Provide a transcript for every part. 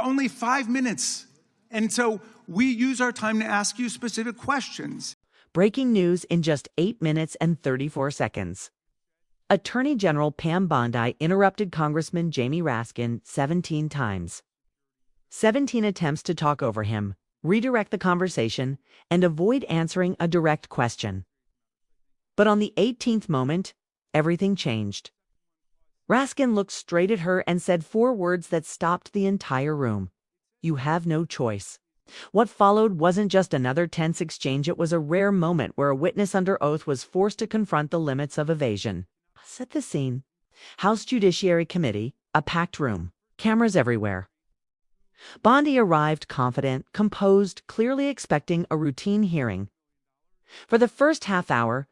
Only 5 minutes. And so we use our time to ask you specific questions. Breaking news in just 8 minutes and 34 seconds. Attorney General Pam Bondi interrupted Congressman Jamie Raskin 17 times. 17 attempts to talk over him, redirect the conversation, and avoid answering a direct question. But on the 18th moment, everything changed. Raskin looked straight at her and said 4 words that stopped the entire room. "You have no choice." What followed wasn't just another tense exchange, it was a rare moment where a witness under oath was forced to confront the limits of evasion. Set the scene. House Judiciary Committee, a packed room, cameras everywhere. Bondi arrived confident, composed, clearly expecting a routine hearing. For the first half hour,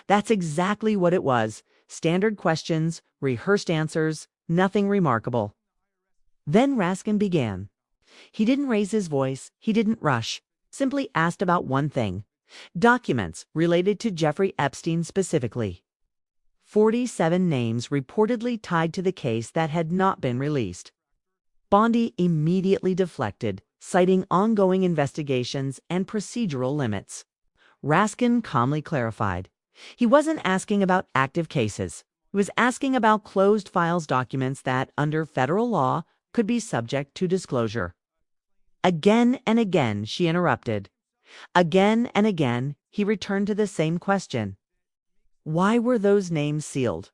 that's exactly what it was. Standard questions, rehearsed answers, nothing remarkable. Then Raskin began. He didn't raise his voice, he didn't rush, simply asked about one thing: documents related to Jeffrey Epstein specifically. 47 names reportedly tied to the case that had not been released. Bondi immediately deflected, citing ongoing investigations and procedural limits. Raskin calmly clarified. He wasn't asking about active cases. He was asking about closed files documents that, under federal law, could be subject to disclosure. Again and again, she interrupted. Again and again, he returned to the same question. Why were those names sealed?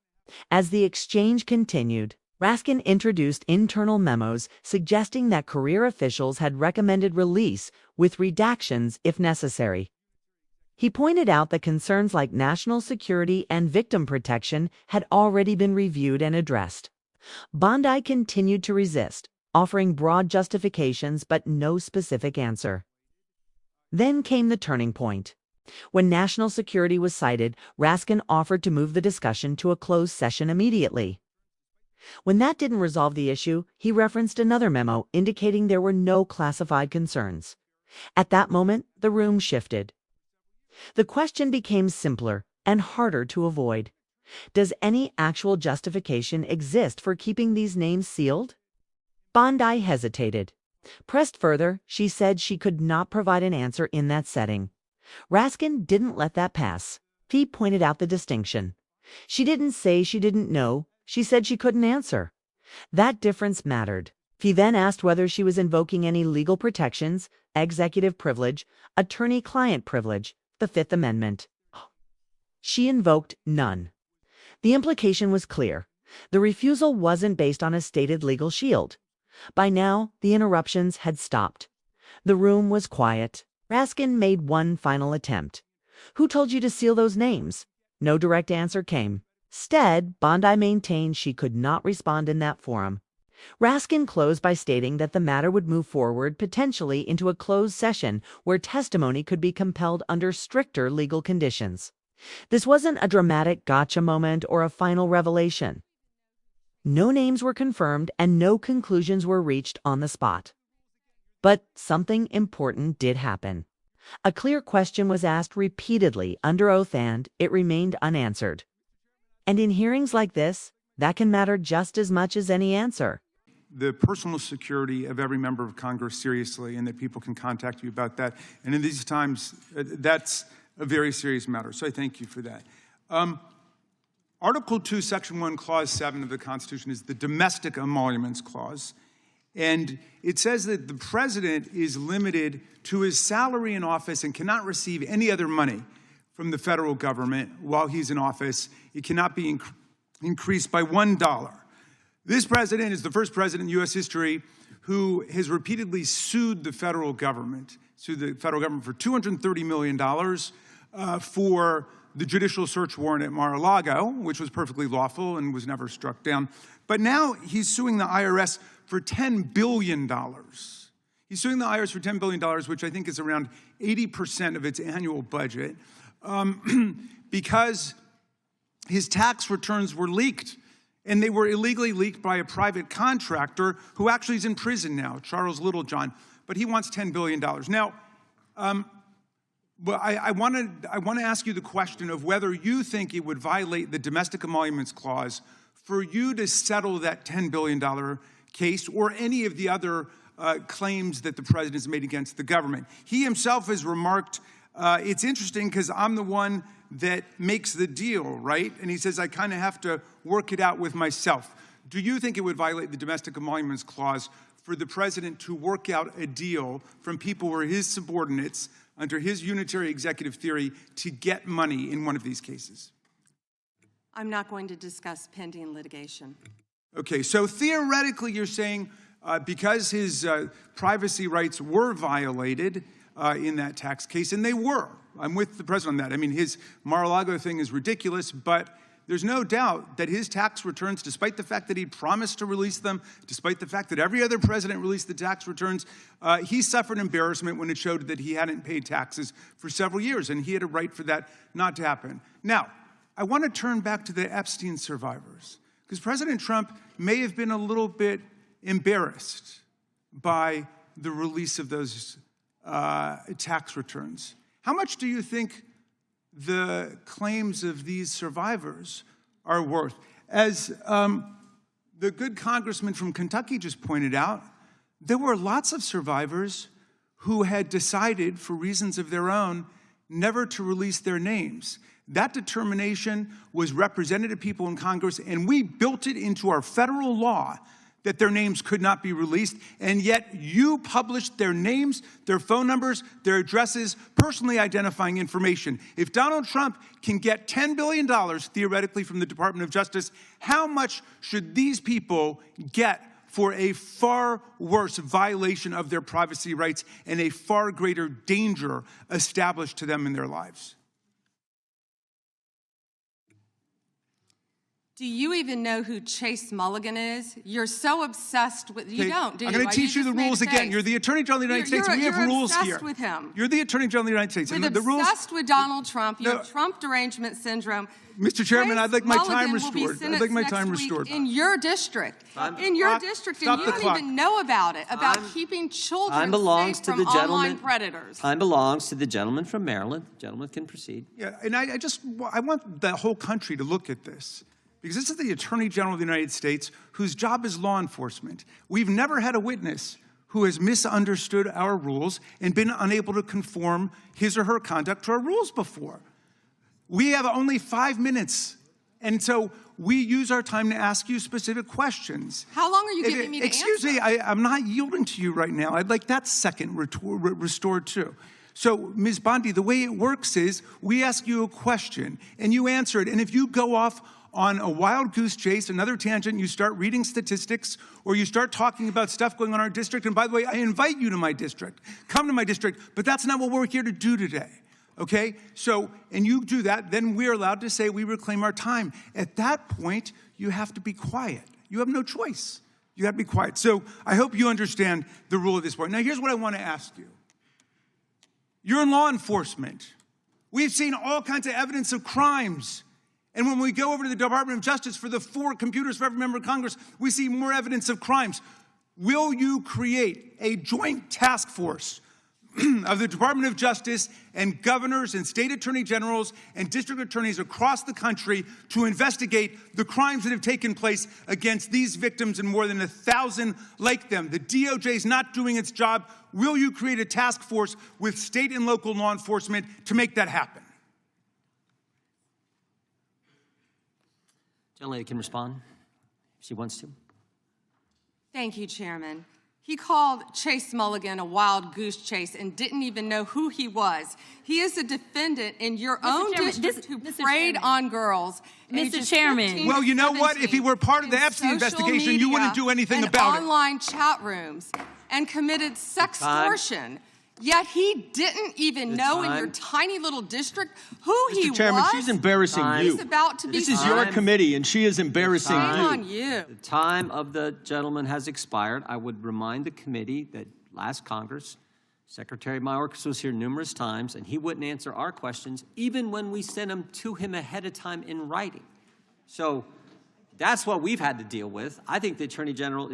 As the exchange continued, Raskin introduced internal memos suggesting that career officials had recommended release with redactions if necessary. He pointed out that concerns like national security and victim protection had already been reviewed and addressed. Bondi continued to resist, offering broad justifications but no specific answer. Then came the turning point. When national security was cited, Raskin offered to move the discussion to a closed session immediately. When that didn't resolve the issue, he referenced another memo indicating there were no classified concerns. At that moment, the room shifted. The question became simpler and harder to avoid. Does any actual justification exist for keeping these names sealed? Bondi hesitated. Pressed further, she said she could not provide an answer in that setting. Raskin didn't let that pass. He pointed out the distinction. She didn't say she didn't know. She said she couldn't answer. That difference mattered. He then asked whether she was invoking any legal protections, executive privilege, attorney-client privilege, the Fifth Amendment. She invoked none. The implication was clear. The refusal wasn't based on a stated legal shield. By now, the interruptions had stopped. The room was quiet. Raskin made one final attempt. "Who told you to seal those names?" No direct answer came. Instead, Bondi maintained she could not respond in that forum. Raskin closed by stating that the matter would move forward potentially into a closed session where testimony could be compelled under stricter legal conditions. This wasn't a dramatic gotcha moment or a final revelation. No names were confirmed and no conclusions were reached on the spot. But something important did happen. A clear question was asked repeatedly under oath and it remained unanswered. And in hearings like this, that can matter just as much as any answer. The personal security of every member of Congress seriously, and that people can contact you about that. And in these times, that's a very serious matter. So I thank you for that. Article 2, Section 1, Clause 7 of the Constitution is the Domestic Emoluments Clause. And it says that the president is limited to his salary in office and cannot receive any other money from the federal government while he's in office. It cannot be increased by $1. This president is the first president in U.S. history who has repeatedly sued the federal government for $230 million for the judicial search warrant at Mar-a-Lago, which was perfectly lawful and was never struck down. But now he's suing the IRS for $10 billion. He's suing the IRS for $10 billion, which I think is around 80% of its annual budget, because his tax returns were leaked. And they were illegally leaked by a private contractor who actually is in prison now, Charles Littlejohn. But he wants $10 billion. Now, well, I want to ask you the question of whether you think it would violate the Domestic Emoluments Clause for you to settle that $10 billion case or any of the other claims that the president has made against the government. He himself has remarked, it's interesting because I'm the one that makes the deal, right? And he says, I kind of have to work it out with myself. Do you think it would violate the Domestic Emoluments Clause for the president to work out a deal from people who are his subordinates under his unitary executive theory to get money in one of these cases? I'm not going to discuss pending litigation. Okay, so theoretically you're saying because his privacy rights were violated in that tax case, and they were. I'm with the president on that. I mean, his Mar-a-Lago thing is ridiculous, but there's no doubt that his tax returns, despite the fact that he promised to release them, despite the fact that every other president released the tax returns, he suffered embarrassment when it showed that he hadn't paid taxes for several years, and he had a right for that not to happen. Now, I want to turn back to the Epstein survivors, because President Trump may have been a little bit embarrassed by the release of those tax returns. How much do you think the claims of these survivors are worth? As the good congressman from Kentucky just pointed out, there were lots of survivors who had decided, for reasons of their own, never to release their names. That determination was represented to people in Congress, and we built it into our federal law that their names could not be released, and yet you published their names, their phone numbers, their addresses, personally identifying information. If Donald Trump can get $10 billion, theoretically, from the Department of Justice, how much should these people get for a far worse violation of their privacy rights and a far greater danger established to them in their lives? Do you even know who Chase Mulligan is? You're so obsessed with, you don't, do you? I'm going to teach you the rules again. You're the Attorney General of the United States. We have rules here. You're obsessed with him. You're the Attorney General of the United States. You're obsessed with Donald Trump. You have Trump derangement syndrome. Mr. Chairman, I'd like my time Mulligan will restored. be I'd like my time next week restored. in your district. In your district, and you don't even know about it, about keeping children safe from online predators. Time belongs to the gentleman from Maryland. The gentleman can proceed. Yeah, and I want the whole country to look at this, because this is the Attorney General of the United States, whose job is law enforcement. We've never had a witness who has misunderstood our rules and been unable to conform his or her conduct to our rules before. We have only 5 minutes, and so we use our time to ask you specific questions. How long are you giving me to answer? Excuse me, I'm not yielding to you right now. I'd like that second restored too. So, Ms. Bondi, the way it works is we ask you a question, and you answer it, and if you go off on a wild goose chase, another tangent, you start reading statistics, or you start talking about stuff going on in our district, and by the way, I invite you to my district. Come to my district, but that's not what we're here to do today, okay? So, and you do that, then we're allowed to say we reclaim our time. At that point, you have to be quiet. You have no choice. You have to be quiet. So I hope you understand the rule at this point. Now, here's what I want to ask you. You're in law enforcement. We've seen all kinds of evidence of crimes. And when we go over to the Department of Justice for the 4 computers for every member of Congress, we see more evidence of crimes. Will you create a joint task force of the Department of Justice and governors and state attorney generals and district attorneys across the country to investigate the crimes that have taken place against these victims and more than 1,000 like them? The DOJ is not doing its job. Will you create a task force with state and local law enforcement to make that happen? Gentlelady can respond if she wants to. Thank you, Chairman. He called Chase Mulligan a wild goose chase and didn't even know who he was. He is a defendant in your own district who preyed on girls. Mr. Chairman. Well, you know what? If he were part of the Epstein investigation, you wouldn't do anything about it. Online chat rooms and committed sextortion. Yet he didn't even know in your tiny little district who he was. Mr. Chairman, she's embarrassing you. He's about to be This is your committee, and she is embarrassing Shame you. on you. The time of the gentleman has expired. I would remind the committee that last Congress, Secretary Mayorkas was here numerous times, and he wouldn't answer our questions, even when we sent them to him ahead of time in writing. So that's what we've had to deal with. I think the Attorney General is